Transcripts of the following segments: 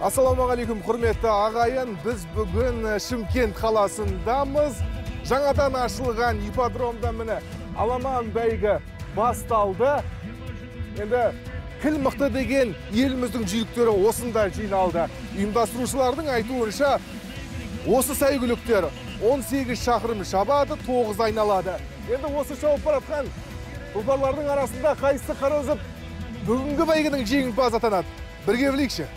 Ассалаумағалейкум, құрметті ағайын. Біз бүгін Шымкент қаласындамыз. Жаңадан ашылған ипподромда міне аламан бәйгі басталды. Енді кіл мықты деген еліміздің жүйріктері осында жиналды. Ұйымдастырушылардың айтуынша осы сәйгүліктер 18 шақырым шабады, 9 айналады. Енді осы шауып баратқан тұлпарлардың арасында қайсысы қарызып бүгінгі бәйгінің жеңімпазы атанады. Бірге білейікші.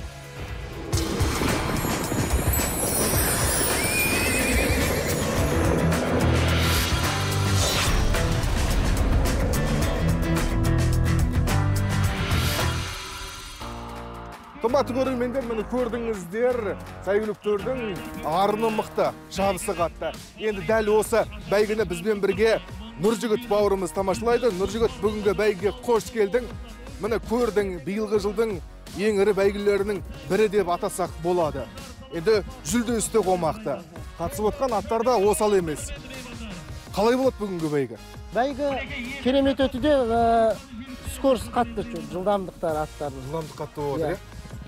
Қымбатты көрермендер, мені көрдіңіздер, сәйгүліктердің арыны мықты, шабысы қатты. Енді дәл осы бәйгіні бізбен бірге Нұржігіт бауырымыз тамашалайды. Нұржігіт, бүгінгі бәйгіге қош келдің. Мені көрдің, биылғы жылдың ең ірі бәйгілерінің бірі деп атасақ болады. Енді жүлде үсті қомақты. Қатысып отқан аттар да осал емес. Қалай болады бүгінгі бәйгі? Бәйгі керемет өтуде, скорс қатты, жылдамдықтар аттардың. Жылдамдық қатты болады, е?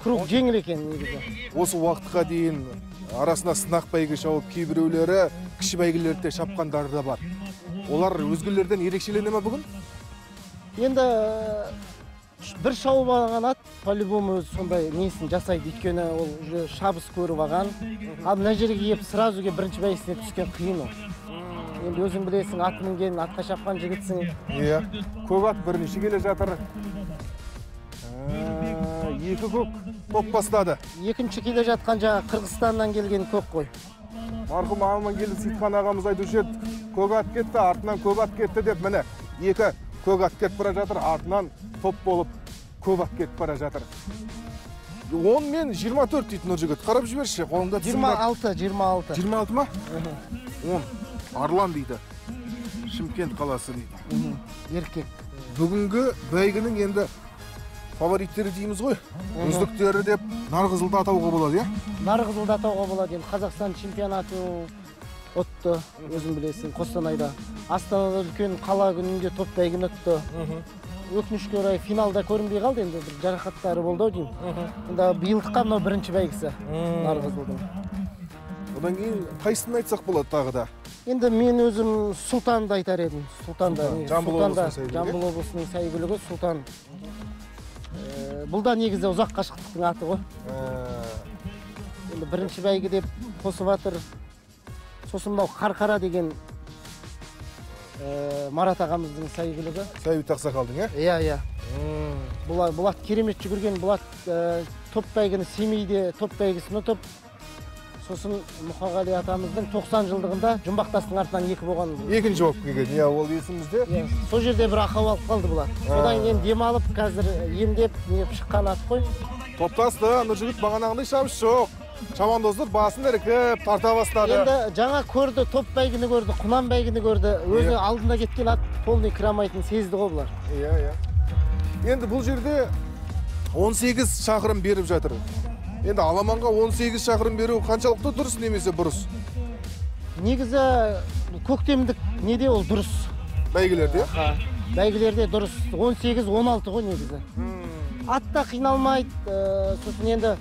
Круг жеңіл екен негізі. Осы уақытқа дейін арасына сынақ бәйге шауып, кейбіреулері кіші бәйгелерде шапқандары да бар. Олар өзгелерден ерекшелене ме бүгін? Енді бір шауып алған ат по-любому сондай несін жасайды, өйткені ол шабыс көріп алған. Ал мына жерге келіп сразу бірінші бәйгесіне түскен қиын ол. Енді өзің білесің, ат мінген, атқа шапқан жігітсің. Иә, көк ат бірінші келе жатыр. Екі көк топ бастады. Екінші келе жатқан жаңа Қырғызстаннан келген көк қой. Марқұм Амангелді Сейітхан ағамыз айтушы еді, көк ат кетті, артынан көк ат кетті деп, міне, екі көк ат кетіп бара жатыр, артынан топ болып көк ат кетіп бара жатыр. 10 мен 24 дейді Нұржігіт. Қарап жіберші, қолыңда 26. 26 ма? 10. Арлан дейді. Шымкент қаласы дейді. Еркек. Бүгінгі бәйгінің енді фавориттері дейміз ғой. Үздіктері деп Нарқызылды атауға болады, е? Нарқызылды атауға болады. Енді Қазақстан чемпионаты өтті, өзің білесің, Қостанайда. Астанада үлкен қала күнінде топ бәйгін өтті. Өкінішке орай финалда көрінбей қалды, енді бір жарақаттары болды деймін. Енді биылдыққа мынау бірінші бәйгісі Нарқызылдың. Одан кейін қайсысын айтсақ болады тағы да? Енді мен өзім Сұлтанды айтар едім. Жамбыл облысының сәйгүлігі Сұлтан. Бұл да негізі ұзақ қашықтықтың аты ғой. Енді бірінші бәйгі деп қосып жатыр. Сосын мынау Қарқара деген Марат ағамыздың сәйгүлігі. Сәйбіт Ақсақалдың, е? Иә. Бұл ат керемет жүгірген. Бұл ат топ бәйгіні Семейде топ бәйгісін ұтып, сосын Мұқағали атамыздың 90 жылдығында Жұмбақтастың артынан екі болған. Екінші болып келген, иә, ол есімізде. Сол жерде бір ақау алып қалды бұл ат. Содан кейін демалып, қазір емдеп, шыққан ат қой. Топтасты, Нұржігіт бағанағындай шабыс жоқ. Шамандозды басын іркіп, тарта бастады. Енді жаңа көрді, топ бәйгіні көрді, құнан бәйгіні көрді. Өзі алдында кеткен ат полный кірамайтын сезді ғой бұлар. Иә. Енді бұл жерде 18 шақырым беріп жатыр. Енді аламанға 18 шақырым беру қаншалықты дұрыс немесе бұрыс? Негізі көктемдік неде ол дұрыс. Бәйгілерде? Бәйгілерде дұрыс. 18-16 ғой негізі. Атта қиналмайды. Сосын енді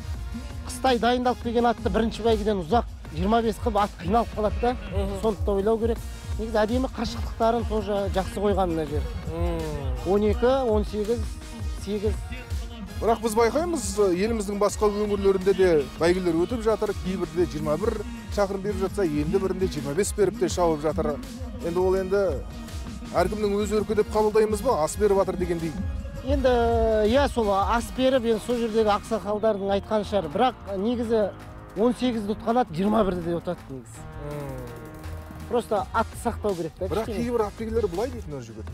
қыстай дайындалып келген атты бірінші бәйгіден ұзақ 25 қып ат қиналып қалады да. Сондықта ойлау керек. Негізі әдемі қашықтықтарын тоже жақсы қойған мына жер. 12, 18, 8. Бірақ біз байқаймыз, еліміздің басқа өңірлерінде де бәйгілер өтіп жатыр. Кейбірде 21 шақырым беріп жатса, енді бірінде 25 беріп те шауып жатыр. Енді ол енді әркімнің өз өркі деп қабылдаймыз ба? Ас беріп жатыр дегендей. Енді иә, сол ас беріп, енді сол жердегі ақсақалдардың айтқан шығар. Бірақ негізі 18-ді ұтқан ат 21-де де ұтады негізі. Просто атты сақтау керек та. Бірақ кейбір атбегілері бұлай дейтін Нұржігіт.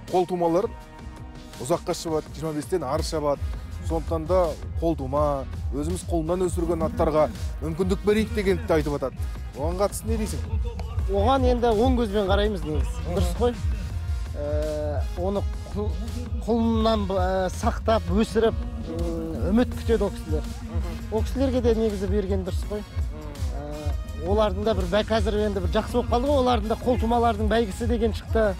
Қол тумаларын ұзаққа шабады, 25-тен ары шабады. Сондықтан да қол тума, өзіміз қолынан өсірген аттарға мүмкіндік берейік дегенді айтып жатады. Оған қатысты не дейсің? Оған енді оң көзбен қараймыз негізі. Дұрыс қой. Оны құлыннан сақтап, өсіріп, үміт күтеді ол кісілер. Ол кісілерге де негізі берген дұрыс қой. Олардың да бір қазір енді бір жақсы болып қалды ғой, олардың да қол тумалардың бәйгісі деген шықты.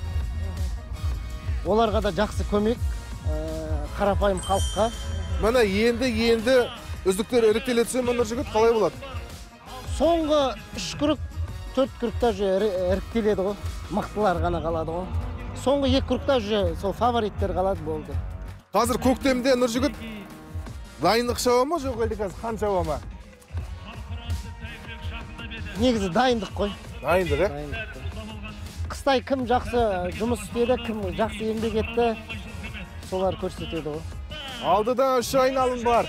Оларға да жақсы көмек, қарапайым халыққа. Міне енді үздіктер іріктеле түсе ме Нұржігіт, қалай болады? Соңғы 3 круг, 4 кругта уже іріктеледі ғой. Мықтылар ғана қалады ғой. Соңғы 2 кругта уже сол фавориттер қалады болды. Қазір көктемде Нұржігіт дайындық шаба ма, жоқ әлде қазір қан шаба ма? Негізі дайындық қой. Дайындық, е? Дайындық қой. Қыстай кім жақсы жұмыс істеді, кім жақсы еңбек етті, солар көрсетеді ғой. Алдыда 3 айналым бар.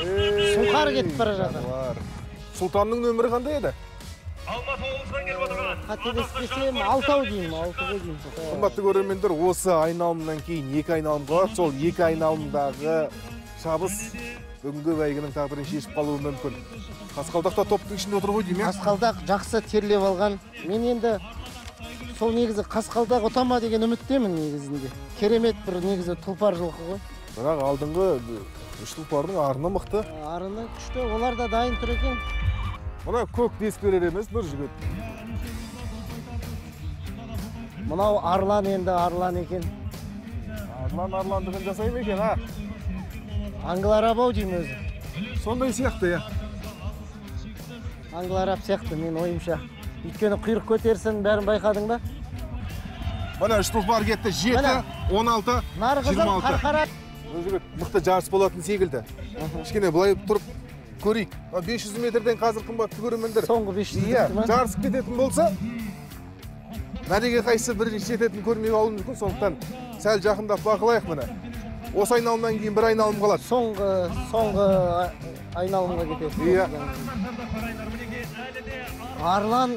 Сұңқар кетіп бара жатыр. Сұлтанның нөмірі қандай еді? Қателеспесем 6 деймін, 6 деймін. Қымбатты көрермендер, осы айналымнан кейін 2 айналым қалады. Сол 2 айналымдағы шабыс бүгінгі бәйгінің тағдырын шешіп қалуы мүмкін. Қасқалдақта топтың ішінде отыр ғой деймін. Қасқалдақ жақсы терлеп алған. Мен енді сол негізі Қасқалдақ ұтама деген үміттемін негізінде. Керемет бір негізі тұлпар жылқы ғой. Бірақ алдыңғы 3 тұлпардың арыны мықты. Арыны күшті, олар да дайын тұр екен. Мұна көк дес берер емес Нұржігіт. Мынау Арлан енді Арлан екен. Арландығын жасай ма екен, а? Англарабау деймін өзі. Сондай сияқты, я. Англараб сияқты мен ойымша. Өйткені құйрық көтерсін бәрін байқадың ба? Мына 3 тұлпар кетті, 7, 16, Нарғызым 26. Қарқара. Нұржігіт, мықты жарыс болатын секілді. Кішкене былай тұрып көрейік. 500 метрден қазір қымбатты көрермендер. Соңғы 500 Иә, метр ма? жарысып кететін болса, мәреге қайсы бірінші жететін көрмей қалуы мүмкін, сондықтан сәл жақындап бақылайық міне. Осы айналымнан кейін бір айналым қалады. Соңғы айналымға кетеді. Иә. Арлан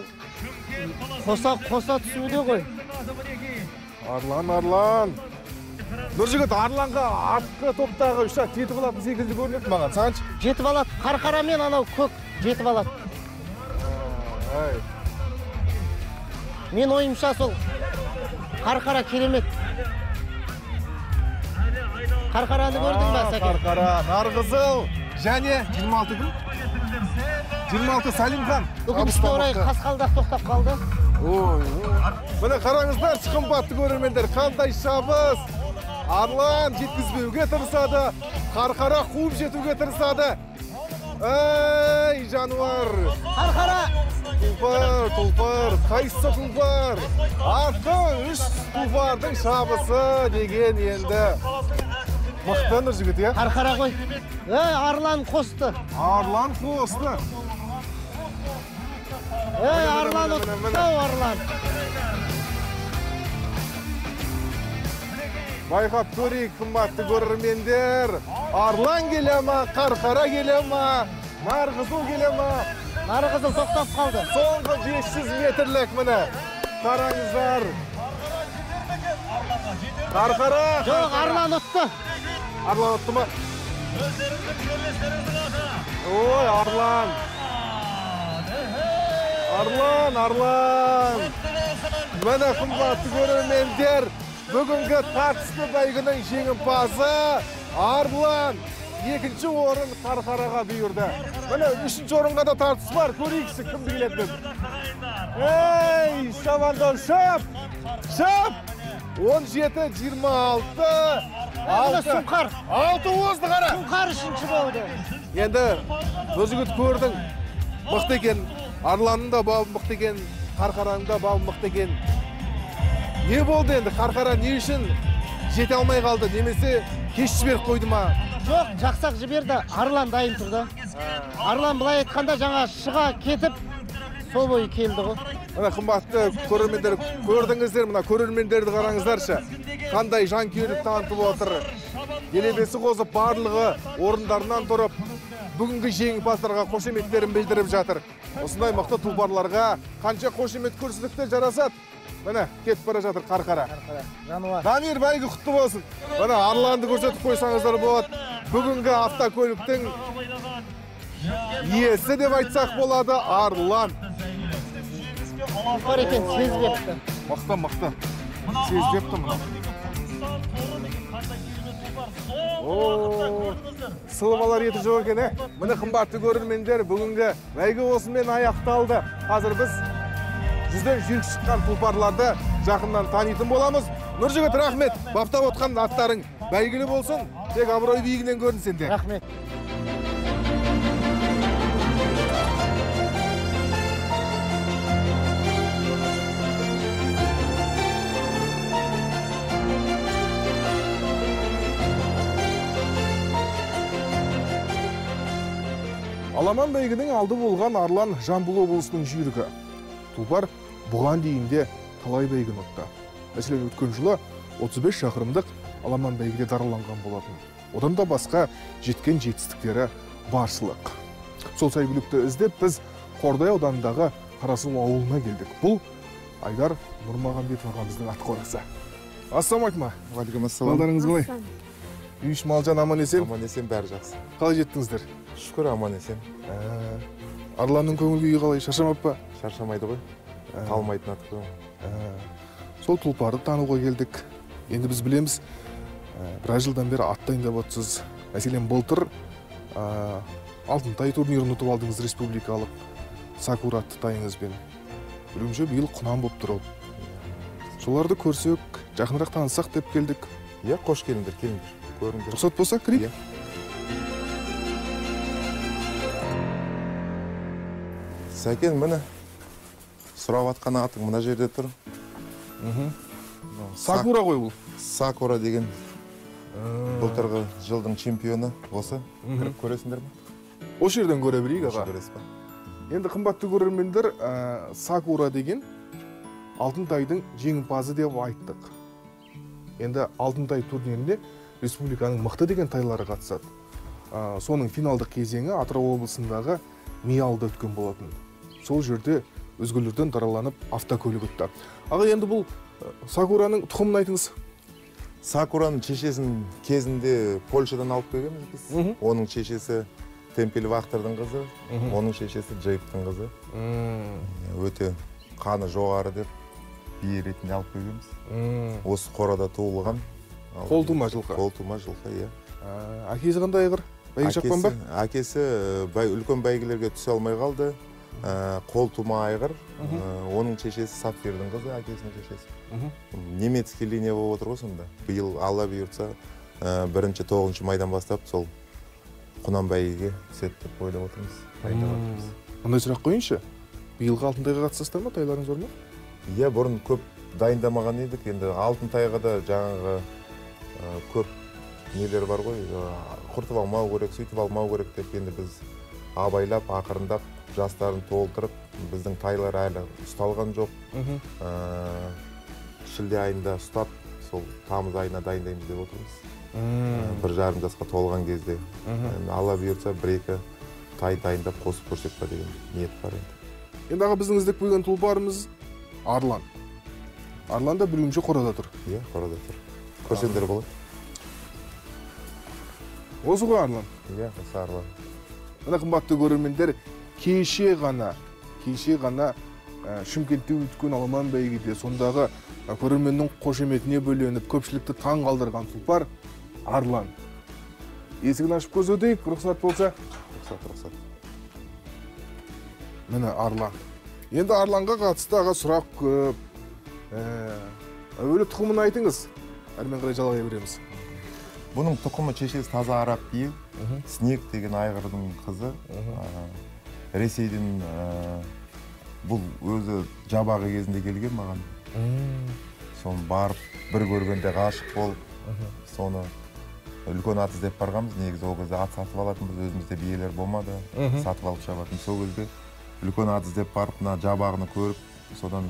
қоса түсуде ғой. Арлан. Нұржігіт, Арланға артқы топтағы 3 ат жетіп алатын секілді көрінеді маған. Сағаншы? Жетіп алады. Қарқара мен анау көк жетіп алады. Мен ойымша сол Қарқара керемет. Қарқараны көрдің ба, Сәке? Қарқара, Нарғызыл және 26 күн? 26 Салимхан. Өкінішке орай Қасқалдақ тоқтап қалды. Міне қараңыздар, қымбатты көрермендер, қандай шабыс. Арлан жеткізбеуге тырысады, Қарқара қуып жетуге тырысады. Ей, жануар! Қарқара! Тұлпар, қайсы тұлпар? Артқы 3 тұлпардың шабысы деген енді. Мықты Нұржігіт, е? Қарқара ғой. Арлан қосты. Арлан қосты. Арлан ұтты, Арлан. Байқап көрейік, қымбатты көрермендер. Арлан келе ма, Қарқара келе ма, Нарғызыл келе ма? Нарғызыл тоқтап қалды. Соңғы 500 метрлік міне. Қараңыздар. Қарқара. Жоқ, Арлан ұтты. Арлан ұтты ма? Ой, Арлан. Арлан. Міне қымбатты көрермендер. Бүгінгі тартысты бәйгінің жеңімпазы Арлан. 2-ші орын Қарқараға бұйырды. Міне 3-ші орынға да тартыс бар. Көрейіксі кімді келетін. Ей, шабандау, шап! 17-26. 6 озды қара. Сұңқар 3-ші болды. Енді Нұржігіт көрдің. Мықты екен. Арланның да бабы мықты екен. Қарқараның да бабы мықты екен. Не болды енді? Қарқара не үшін жете алмай қалды? Немесе кеш жіберіп қойды ма? Жоқ, жақсақ жіберді. Арлан дайын тұрды. Арлан былай айтқанда жаңа шыға кетіп, сол бойы келді ғой. Мына қымбатты көрермендер, көрдіңіздер, мына көрермендерді қараңыздаршы. Қандай жанкүйерлік танытып отыр. Делебесі қозып барлығы орындарынан тұрып, бүгінгі жеңімпаздарға қошеметтерін білдіріп жатыр. Осындай мықты тұлпарларға қанша қошемет көрсетікті жарасады. Міне, кетіп бара жатыр Қарқара. Жануар. Дамир, бәйгі құтты болсын. Міне, Арланды көрсетіп қойсаңыздар болады. Бүгінгі автокөліктің иесі деп айтсақ болады Арлан. Тұлпар екен, сезбепті. Мықты. Сезбепті мұна. Сылыбалар еті жоқ екен, е? Міне қымбатты көрермендер, бүгінгі бәйгі осымен аяқталды. Қазір біз жүзден жүйрік шыққан тұлпарларды жақыннан танитын боламыз. Нұржігіт, рахмет, баптап отқан аттарың бәйгілі болсын, тек абырой биігінен көрін сенде. Рахмет. Аламан бәйгінің алды болған Арлан Жамбыл облысының жүйрігі. Тұлпар бұған дейінде талай бәйгін ұтты. Мәселен, өткен жылы 35 шақырымдық Аламан бәйгіде дараланған болатын. Одан да басқа жеткен жетістіктері баршылық. Сол сәйгүлікті іздеп біз Қордай ауданындағы Қарасу ауылына келдік. Бұл Айдар Нұрмағамбетов ағамыздың атқорасы. Ассалаумағалейкум. Уағалейкум. Малдарыңыз қалай? Үй іші малжан аман есен? Аман есен, бәрі жақсы. Қалай жеттіңіздер? Шүкір, аман есен. Арланның көңіл күйі қалай? Шаршамап па? Шаршамайды ғой. Талмайтын аты ғой. Сол тұлпарды тануға келдік. Енді біз білеміз, біраз жылдан бері ат дайындап отырсыз. Мәселен, былтыр Алтынтай турнирін ұтып алдыңыз республикалық Сакура атты тайыңызбен. Білуімше биыл құнан болып тұр. Соларды көрсек, жақынырақ танысақ деп келдік. Иә, қош келіңдер, келіңдер. Көріңдер. Рұқсат болса, кірейік. Сәкен, міне, сұрап атқан атың мына жерде тұр. Сакура ғой бұл. Сакура деген былтырғы жылдың чемпионы осы. Кіріп көресіңдер ме? Осы жерден көре білейік, аға. Көресіз ба? Енді қымбатты көрермендер, Сакура деген Алтынтайдың жеңімпазы деп айттық. Енді Алтынтай турнирінде республиканың мықты деген тайлары қатысады. Соның финалдық кезеңі Атырау облысындағы Миялда өткен болатын. Сол жерде өзгелерден дараланып автокөлік өтті. Аға, енді бұл Сакураның тұқымын айтыңыз. Сакураның шешесін кезінде Польшадан алып келгенбіз біз. Оның шешесі Темпел Вахтердің қызы, оның шешесі Джейптің қызы. Өте қаны жоғары деп бие ретінде алып келгенбіз. Осы қорада туылған. Қолтума жылқы. Қолтума жылқы, иә. Әкесі қандай айғыр? Бәйге шапқан ба? Әкесі үлкен бәйгелерге түсе алмай қалды. Қолтума айғыр. Оның шешесі Сапфирдің қызы, әкесінің шешесі. Немецкий линия болып отыр ғой сонда. Биыл Алла бұйыртса, 1-9 майдан бастап сол Құнан бәйгеге түседі деп ойлап отырмыз. Қандай сұрақ қойыншы? Биылғы Алтынтайға қатысасыздар ма, тайларыңыз бар ма? Иә, бұрын көп дайындамаған едік. Енді Алтынтайға да жаңағы көп нелер бар ғой. Құртып алмау керек, сөйтіп алмау керек деп енді біз абайлап, ақырындап, жастарын толтырып, біздің тайлар әлі ұсталған жоқ. Шілде айында ұстап, сол тамыз айына дайындаймыз деп отырмыз. 1,5 жасқа толған кезде. Алла бұйыртса 1-2 тай дайындап қосып көрсек па деген ниет бар енді. Енді аға, біздің іздеп қойған тұлпарымыз Арлан. Арлан да білуімше қорада тұр. Иә, қорада тұр. Көрсеңдер болады. Осы ғой Арлан. Иә, осы Арлан. Мына қымбатты көрермендер, кеше ғана Шымкентте өткен Аламан бәйгеде сондағы көрерменнің қошеметіне бөленіп көпшілікті таң қалдырған тұлпар Арлан. Есігін ашып көрсетейік, рұқсат болса. Рұқсат. Міне Арлан. Енді Арланға қатысты аға сұрақ көп. Әуелі тұқымын айтыңыз. Әрмен қарай жалғай береміз. Бұның тұқымы шешесі таза араб бие. Снег деген айғырдың қызы. Ресейден бұл өзі жабағы кезінде келген маған. Соны барып, бір көргенде ғашық болып, соны үлкен ат іздеп барғанбыз. Негізі ол кезде ат сатып алатынбыз, өзімізде биелер болмады, сатып алып шабатын. Сол кезде үлкен ат іздеп барып, мына жабағыны көріп, содан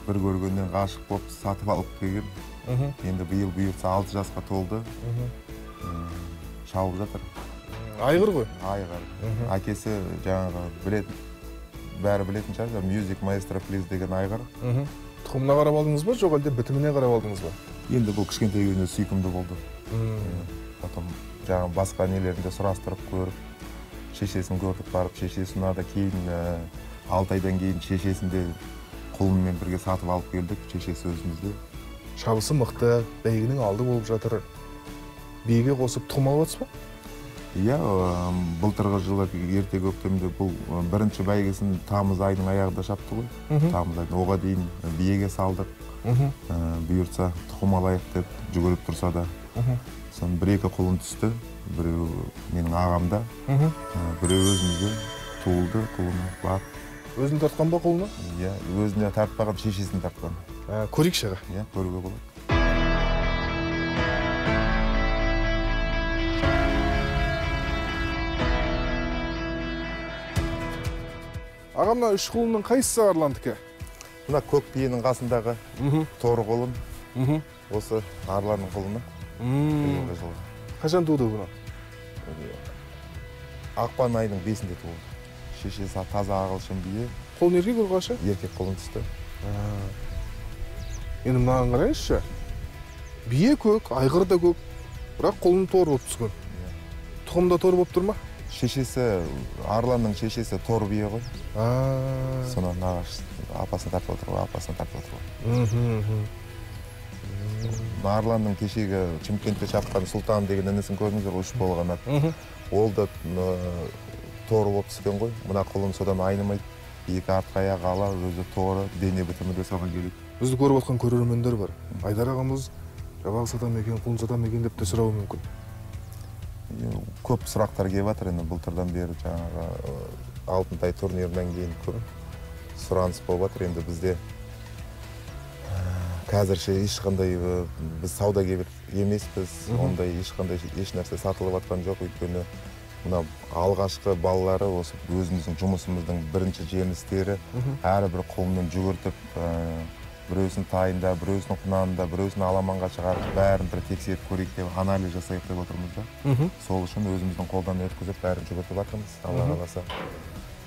бір көргеннен ғашық болып сатып алып келген. Енді биыл бұйыртса 6 жасқа толды. Шауып жатыр. Айғыр ғой? Айғыр. Әкесі жаңағы бәрі білетін шығар, Music Maestro Please деген айғыр. Тұқымына қарап алдыңыз ба, жоқ әлде бітіміне қарап алдыңыз ба? Енді бұл кішкентай кезінде сүйкімді болды. Потом жаңағы басқа нелерінде сұрастырып көріп, шешесін көріп барып, шешесі ұнады. Кейін 6 айдан кейін шешесінде құлынмен бірге сатып алып келдік, шешесі өзімізде. Шабысы мықты, бәйгенің алды болып жатыр. Биеге қосып тұқым алып жатсыз ба? Иә, былтырғы жылы ерте көктемде бұл бірінші бәйгесін тамыз айының аяғында шапты ғой. Тамыз айында оға дейін биеге салдық. Бұйыртса тұқым алайық деп жүгіріп тұрса да соның бір-екі құлын түсті. Біреу менің ағамда, біреу өзімізде туылды, құлыны бар. Өзін тартқан ба құлыны? Иә, өзіне тартпаған, шешесін тартқан. Көрейікші аға. Иә, көруге болады. Аға, мына үш құлынның қайсысы Арландікі? Мына көк биенің қасындағы торы құлын, осы Арланның құлыны. Қашан туды бұны? Ақпан айының 5-інде туылды. Шешесі таза ағылшын бие. Құлын еркек ұрғашы? Еркек құлын түсті. Енді мынаған қарайыншы. Бие көк, айғыр да көк, бірақ құлын торы болып түскен. Тұқымда торы болып тұр ма? Шешесі, Арланның шешесі тор бие ғой. Сонан нағаш апасын тартып отыр ғой, апасын тартып отыр ғой. Арланның кешегі Чымкентке шапқан Сұлтан деген інісін көрдіңіздер ғой, үш болған ат. Ол да торы болып түскен ғой. Мына құлын содан айнымайды. Екі артқы аяғы ала, өзі торы, дене бітімі де соған келеді. Бізді көріп отқан көрермендер бар. Айдар ағамыз жабағы сатам екен, құлын сатам екен деп те сұрауы мүмкін. Көп сұрақтар келіп жатыр енді былтырдан бері, жаңағы Алтынтай турнирінен кейін көп сұраныс болып жатыр. Енді бізде қазірше ешқандай біз саудагер емеспіз, ондай ешқандай еш нәрсе сатылып жатқан жоқ. Өйткені мына алғашқы балалары осы өзіміздің жұмысымыздың бірінші жемістері. Әрбір құлынмен жүгіртіп, біреусін тайында, біреусін құнанында, біреусін аламанға шығарып, бәрін бір тексеріп көрейік деп, анализ жасайық деп отырмыз да. Сол үшін өзіміздің қолдан өткізіп, бәрін жүгіртіп жатырмыз. Алла қаласа.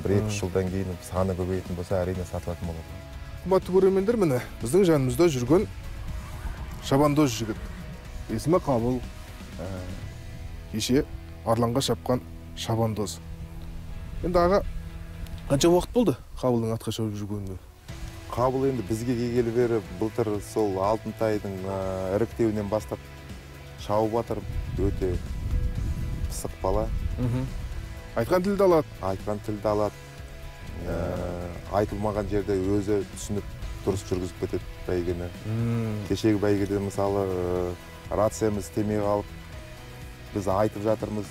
1-2 жылдан кейін саны көбейтін болса, әрине сатылатын болады. Қымбатты көрермендер, міне біздің жанымызда жүрген шабандоз жігіт. Есімі Қабыл, кеше Арланға шапқан шабандоз. Енді аға, қанша уақыт болды Қабылдың атқа шауып жүргеніне? Қабыл енді бізге келгелі бері былтыр сол Алтынтайдың іріктеуінен бастап шауып жатыр. Өте пысық бала. Айтқан тілді алады. Айтқан тілді алады. Айтылмаған жерде өзі түсініп дұрыс жүргізіп кетеді бәйгені. Кешегі бәйгеде мысалы рациямыз істемей қалып, біз айтып жатырмыз.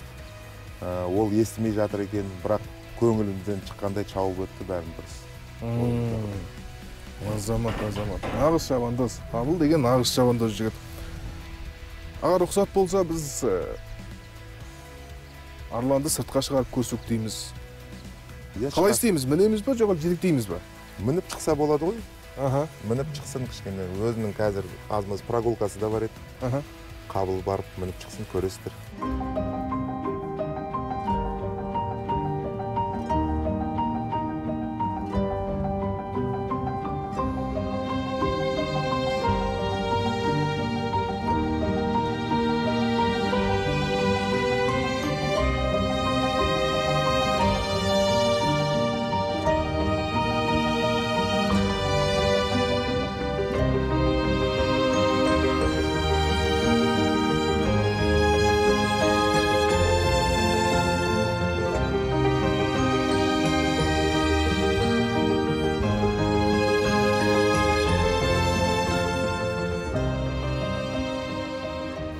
Ол естімей жатыр екен, бірақ көңілімізден шыққандай шауып өтті, бәрін дұрыс. Азамат. Нағыз шабандоз. Қабыл деген нағыз шабандоз жігіт. Аға, рұқсат болса, біз Арланды сыртқа шығарып көрсек дейміз. Қалай істейміз? Мінеміз ба, жоқ жетектейміз ба? Мініп шықса болады ғой. Мініп шықсын кішкене. Өзінің қазір аз-маз прогулкасы да бар еді. Қабыл барып мініп шықсын, көресіздер.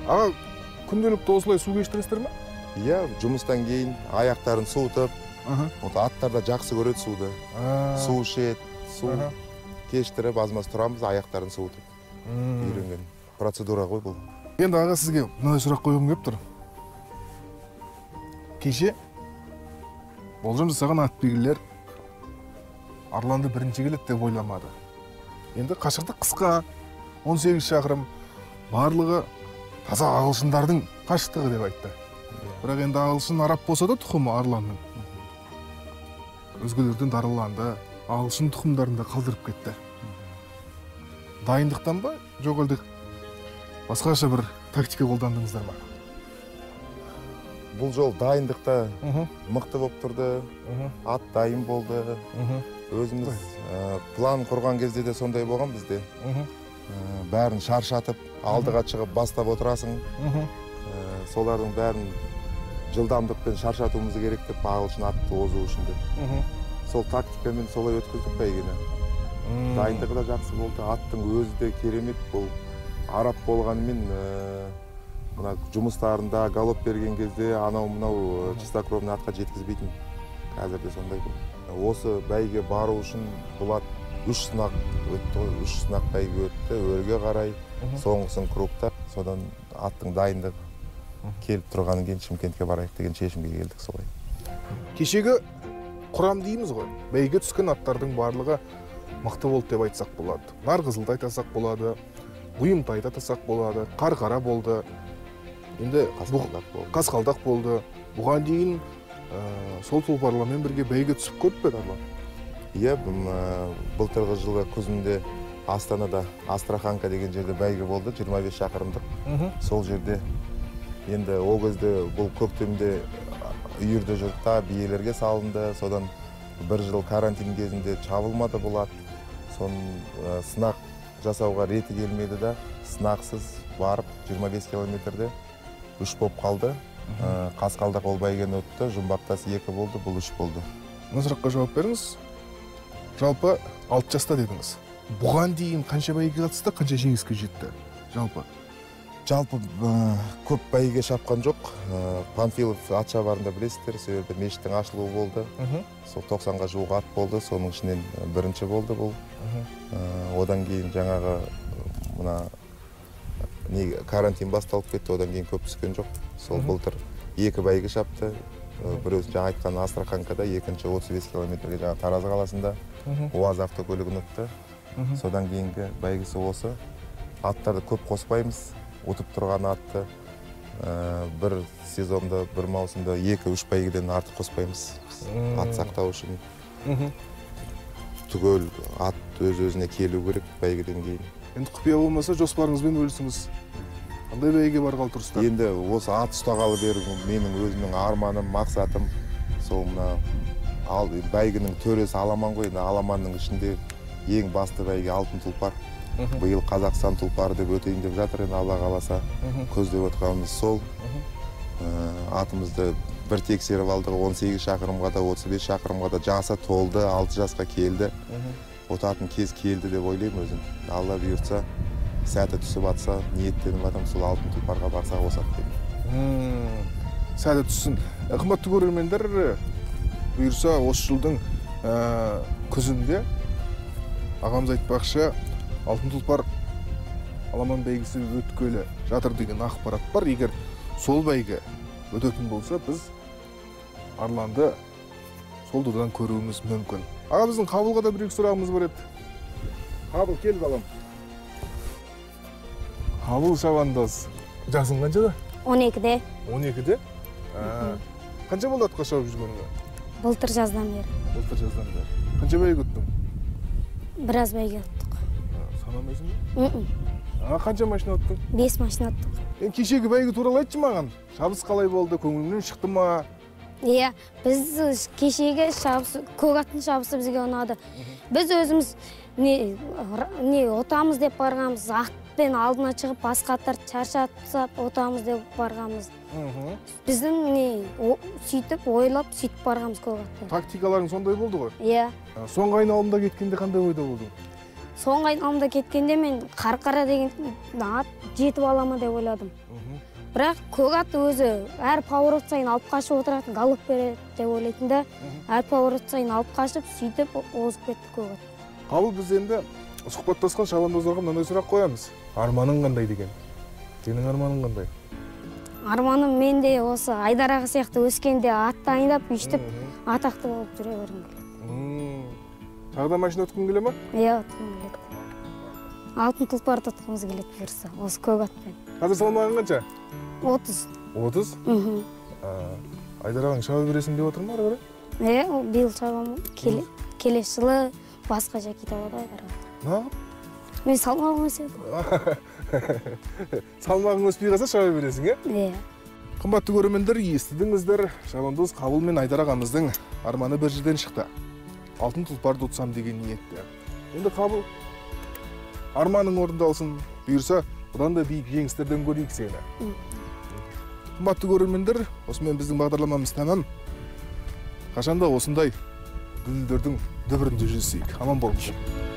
Аға, күнделікті осылай су кештіресіздер ме? Иә, жұмыстан кейін аяқтарын суытып, аттар да жақсы көреді суды. Су ішеді, су кештіріп, аз-маз тұрамыз, аяқтарын суытып. Үйренген процедура ғой бұл. Енді аға, сізге мынандай сұрақ қойғым келіп тұр. Кеше болжам жасаған атбегілер Арланды бірінші келеді деп ойламады. Енді қашықтық қысқа, 18 шақырым, барлығы таза ағылшындардың қашықтығы деп айтты. Бірақ енді ағылшын араб болса да тұқымы Арланның. Өзгелерден дарыланды, ағылшын тұқымдарында қалдырып кетті. Дайындықтан ба, жоқ әлде басқаша бір тактика қолдандыңыздар ма? Бұл жол дайындықта мықты болып тұрды, ат дайын болды. Өзіміз план құрған кезде де сондай болған бізде. Бәрін шаршатып, алдыға шығып бастап отырасың. Солардың бәрін жылдамдықпен шаршатуымыз керек деп, ағылшын атты озу үшін деп. Сол тактикамен солай өткіздік бәйгені. Дайындығы да жақсы болды. Аттың өзі де керемет. Бұл араб болғанымен мына жұмыстарында галоп берген кезде анау мынау чистокровный атқа жеткізбейтін. Қазірде сондай болды. Осы бәйге бару үшін Болат 3 сынақ өтті ғой, 3 сынақ бәйге өтті, өрге қарай, соңғысын кругта, содан аттың дайындығы келіп тұрғаннан кейін Шымкентке барайық деген шешімге келдік солай. Кешегі құрам дейміз ғой. Бәйге түскен аттардың барлығы мықты болды деп айтсақ болады. Нарқызылды айтасақ болады, Бұйымтайды айтасақ болады, Қарқара болды. Енді Қасқалдақ болды. Бұған дейін сол тұлпарлармен бірге бәйге түсіп көріп пе Арлан? Иә, былтырғы жылы күзінде Астанада Астраханка деген жерде бәйге болды, 25 шақырымдық. Сол жерде енді ол кезде бұл көктемде үйірде жүрді, биелерге салынды. Содан бір жыл карантин кезінде чабылмады Болат. Соның сынақ жасауға реті келмеді да, сынақсыз барып 25 километрде 3 боп қалды. Қасқалдақ ол бәйгені өтті, Жұмбақтасы 2 болды, бұл 3 болды. Мына сұраққа жауап беріңіз. Жалпы 6 жаста дедіңіз. Бұған дейін қанша бәйге қатысты, қанша жеңіске жетті? Жалпы көп бәйге шапқан жоқ. Панфилов ат шабарында білесіздер, себебі мешіттің ашылуы болды. Сол 90-ға жуық ат болды, соның ішінен бірінші болды бұл. Одан кейін жаңағы карантин басталып кетті, одан кейін көп түскен жоқ. Сол былтыр 2 бәйге шапты. Біреуісін жаңа айтқан Астраханкада, екінші 35 километрге жаңа Таразы қаласында УАЗ автокөлігін өтті. Содан кейінгі бәйгесі осы. Аттарды көп қоспаймыз. Ұтып тұрған атты бір сезонда, бір маусымда 2-3 бәйгеден артық қоспаймыз. Ат сақтау үшін. Түгел ат өз-өзіне келу керек бәйгеден кейін. Енді құпия болмаса жоспарыңызбен бөлісіңіз. Қандай бәйге барғалы тұрсыздар? Енді осы ат ұстағалы бері менің өзімнің арманым, мақсатым. Сол мына бәйгінің төресі Аламан ғой. Аламанның ішінде ең басты бәйге алтын тұлпар. Биыл Қазақстан тұлпары деп өтейін деп жатыр, Алла қаласа. Көздеп отырғанымыз сол. Атымызды бір тексеріп алдық, 18 шақырымға да, 35 шақырымға да жасы толды, 6 жасқа келді. Отатын кез келді деп ойлаймын өзім. Алла бұйыртса, сәті түсіп атса, ниеттеніп атам сол алтын тұлпарға барса осы атпен. Сәті түссін. Қымбатты көрермендер, бұйырса осы жылдың күзінде ағамыз айтпақшы алтын тұлпар Аламан бәйгесі өткелі жатыр деген ақпарат бар. Егер сол бәйге өтетін болса, біз Арланды сол додан көруіміз мүмкін. Аға, біздің Қабылға да бір-екі сұрағымыз бар еді. Қабыл, кел балам. Қабыл шабандоз. Жасың қаншада? 12-де. 12-де? Қанша болды атқа шауып жүргеніңе? Былтыр жаздан бері. Қанша бәйге өттің? Біраз бәйге өттік. Санамайсың ба? Қанша машина өттің? 5 машина өттік. Кешегі бәйге туралы айтшы маған. Шабыс қалай болды? Көңіліңнен шықты ма? Иә, біз кешегі көк аттың шабысы бізге ұнады. Біз өзіміз отамыз деп барғанбыз, атпен алдына шығып басқа аттар шаршатып отамыз деп барғанбыз. Біздің сөйтіп ойлап сөйтіп барғанбыз көк атты. Тактикаларың сондай болды ғой? Иә. Соңғы айналымда кеткенде қандай ойда болдың? Соңғы айналымда кеткенде мен Қарқара деген ат жетіп алама деп ойладым. Бірақ көк ат өзі әр поворот сайын алып қашып отыратын, галоп береді деп ойлайтын да, әр поворот сайын алып қашып, сөйтіп озып кетті көк ат. Қабыл, біз енді сұхбаттасқан шабандоздарға мынандай сұрақ қоямыз. Арманың қандай деген? Сенің арманың қандай? Арманым менде осы Айдар аға сияқты өскенде ат дайындап, өйстіп атақты болып жүре бергім келеді. Тағы да машина өткің келе ма? Иә, өткім келеді. Алтын тұлпар тұтқымыз келеді бұйырса, осы көк атпен. Қазір салмағың қанша? 30. 30? Айдар ағаң шаба бересің деп отыр ма ары қарай? Иә, биыл шабамын. Келесі жылы басқа жеке табады Айдар аға. Неғып? Мен салмағым өседі. Салмағың өспей қалса шаба бересің, иә? Қымбатты көрермендер, естідіңіздер, шабандоз Қабыл мен Айдар ағамыздың арманы бір жерден шықты. Алтын тұлпарды ұтсам деген ниетті. Енді Қабыл, арманың орындалсын, бұйырса, бұдан да биік жеңістерден көрейік сені. Қымбатты көрермендер, осымен біздің бағдарламамыз тәмам. Қашанда осындай дүлдердің дүбірінде жүзсейік. Аман болыңыздар.